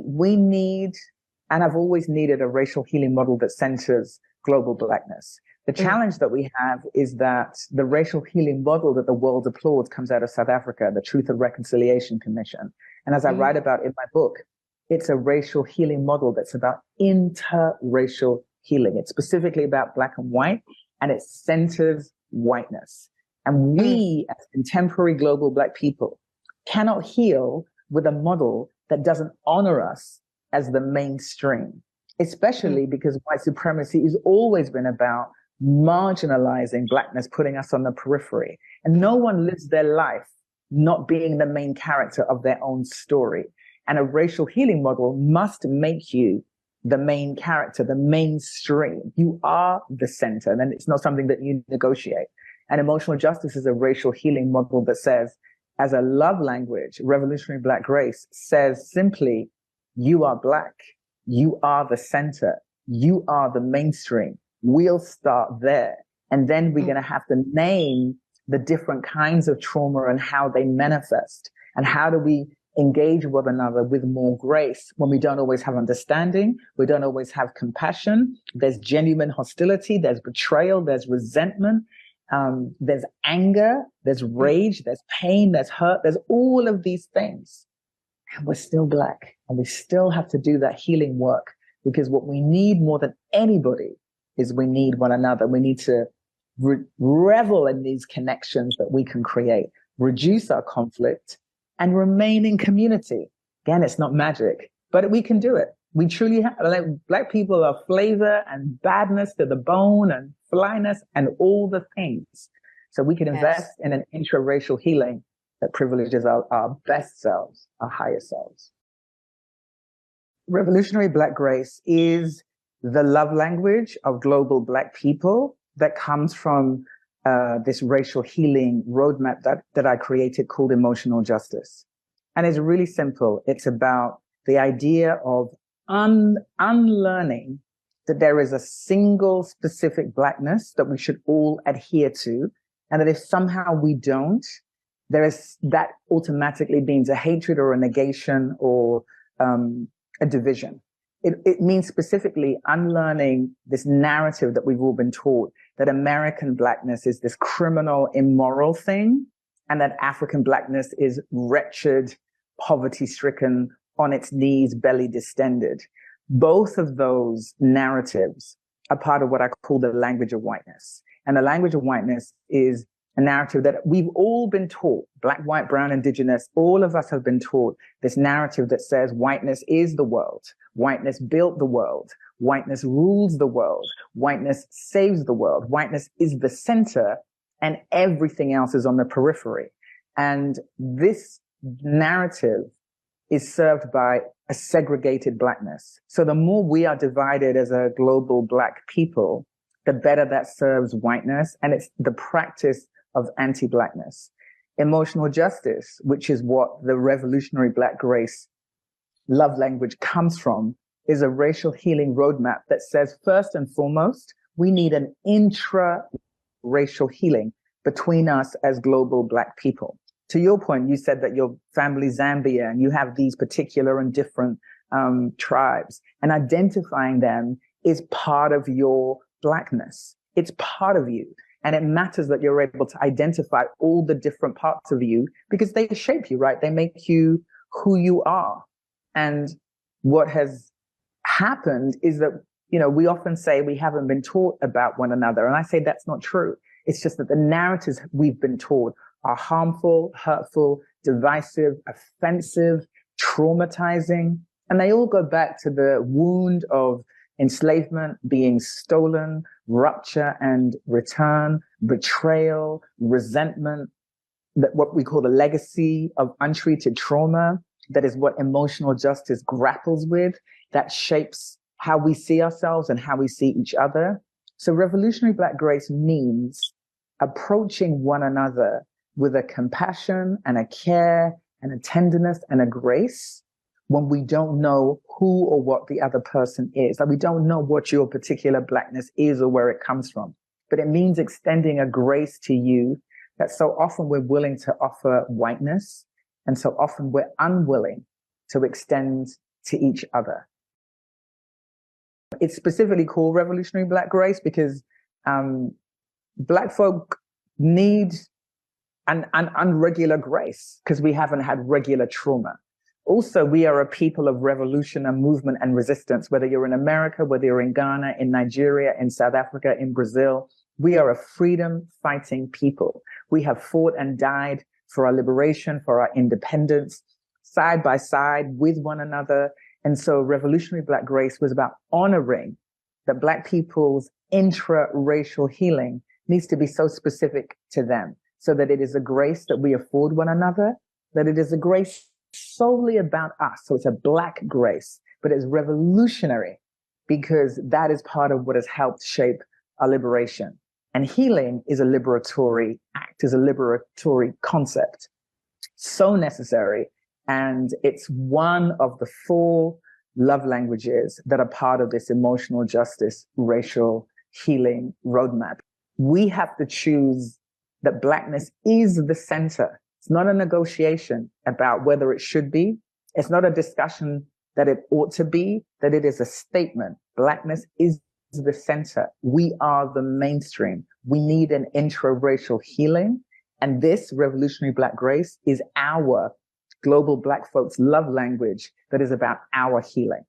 We need, and I've always needed, a racial healing model that centers global Blackness. The challenge that we have is that the racial healing model that the world applauds comes out of South Africa, the Truth and Reconciliation Commission. And as I write about in my book, it's a racial healing model that's about inter-racial healing. It's specifically about Black and white, and it centers whiteness. And we, as contemporary global Black people, cannot heal with a model that doesn't honor us as the mainstream, especially because white supremacy has always been about marginalizing Blackness, putting us on the periphery. And no one lives their life not being the main character of their own story. And a racial healing model must make you the main character, the mainstream. You are the center, and it's not something that you negotiate. And emotional justice is a racial healing model that says, as a love language, revolutionary Black grace says simply, you are Black, you are the center, you are the mainstream. We'll start there. And then we're going to have to name the different kinds of trauma and how they manifest. And how do we engage one another with more grace when we don't always have understanding, we don't always have compassion, there's genuine hostility, there's betrayal, there's resentment, there's anger, there's rage, there's pain, there's hurt, there's all of these things. And we're still Black, and we still have to do that healing work, because what we need more than anybody is we need one another. We need to revel in these connections that we can create, reduce our conflict, and remain in community. Again, it's not magic, but we can do it. We truly have, like, Black people are flavor and badness to the bone and flyness and all the things. So we can invest in an intra-racial healing that privileges our best selves, our higher selves. Revolutionary Black grace is the love language of global Black people that comes from this racial healing roadmap that I created called emotional justice. And it's really simple. It's about the idea of unlearning that there is a single specific Blackness that we should all adhere to. And that if somehow we don't, that automatically means a hatred or a negation or a division. It means specifically unlearning this narrative that we've all been taught, that American Blackness is this criminal, immoral thing, and that African Blackness is wretched, poverty-stricken, on its knees, belly distended. Both of those narratives are part of what I call the language of whiteness. And the language of whiteness is a narrative that we've all been taught, Black, white, brown, indigenous, all of us have been taught this narrative that says whiteness is the world. Whiteness built the world. Whiteness rules the world. Whiteness saves the world. Whiteness is the center, and everything else is on the periphery. And this narrative is served by a segregated Blackness. So the more we are divided as a global Black people, the better that serves whiteness. And it's the practice of anti-Blackness. Emotional justice, which is what the revolutionary Black grace love language comes from, is a racial healing roadmap that says, first and foremost, we need an intra-racial healing between us as global Black people. To your point, you said that your family's Zambia and you have these particular and different tribes, and identifying them is part of your Blackness. It's part of you. And it matters that you're able to identify all the different parts of you because they shape you, right? They make you who you are. And what has happened is that, we often say we haven't been taught about one another. And I say that's not true. It's just that the narratives we've been taught are harmful, hurtful, divisive, offensive, traumatizing. And they all go back to the wound of enslavement, being stolen, rupture and return, betrayal, resentment, that what we call the legacy of untreated trauma. That is what emotional justice grapples with, that shapes how we see ourselves and how we see each other. So revolutionary Black grace means approaching one another with a compassion and a care and a tenderness and a grace when we don't know who or what the other person is. Like, we don't know what your particular Blackness is or where it comes from. But it means extending a grace to you that so often we're willing to offer whiteness, and so often we're unwilling to extend to each other. It's specifically called Revolutionary Black Grace because Black folk need an unregular grace because we haven't had regular trauma. Also, we are a people of revolution and movement and resistance, whether you're in America, whether you're in Ghana, in Nigeria, in South Africa, in Brazil. We are a freedom fighting people. We have fought and died for our liberation, for our independence, side by side with one another. And so Revolutionary Black Grace was about honoring that Black people's intra-racial healing needs to be so specific to them, so that it is a grace that we afford one another, that it is a grace solely about us. So it's a Black grace, but it's revolutionary because that is part of what has helped shape our liberation. And healing is a liberatory act, is a liberatory concept. So necessary. And it's one of the 4 love languages that are part of this emotional justice, racial healing roadmap. We have to choose that Blackness is the center. It's not a negotiation about whether it should be. It's not a discussion that it ought to be, that it is a statement. Blackness is the center. We are the mainstream. We need an intra-racial healing. And this Revolutionary Black Grace is our global Black folks' love language that is about our healing.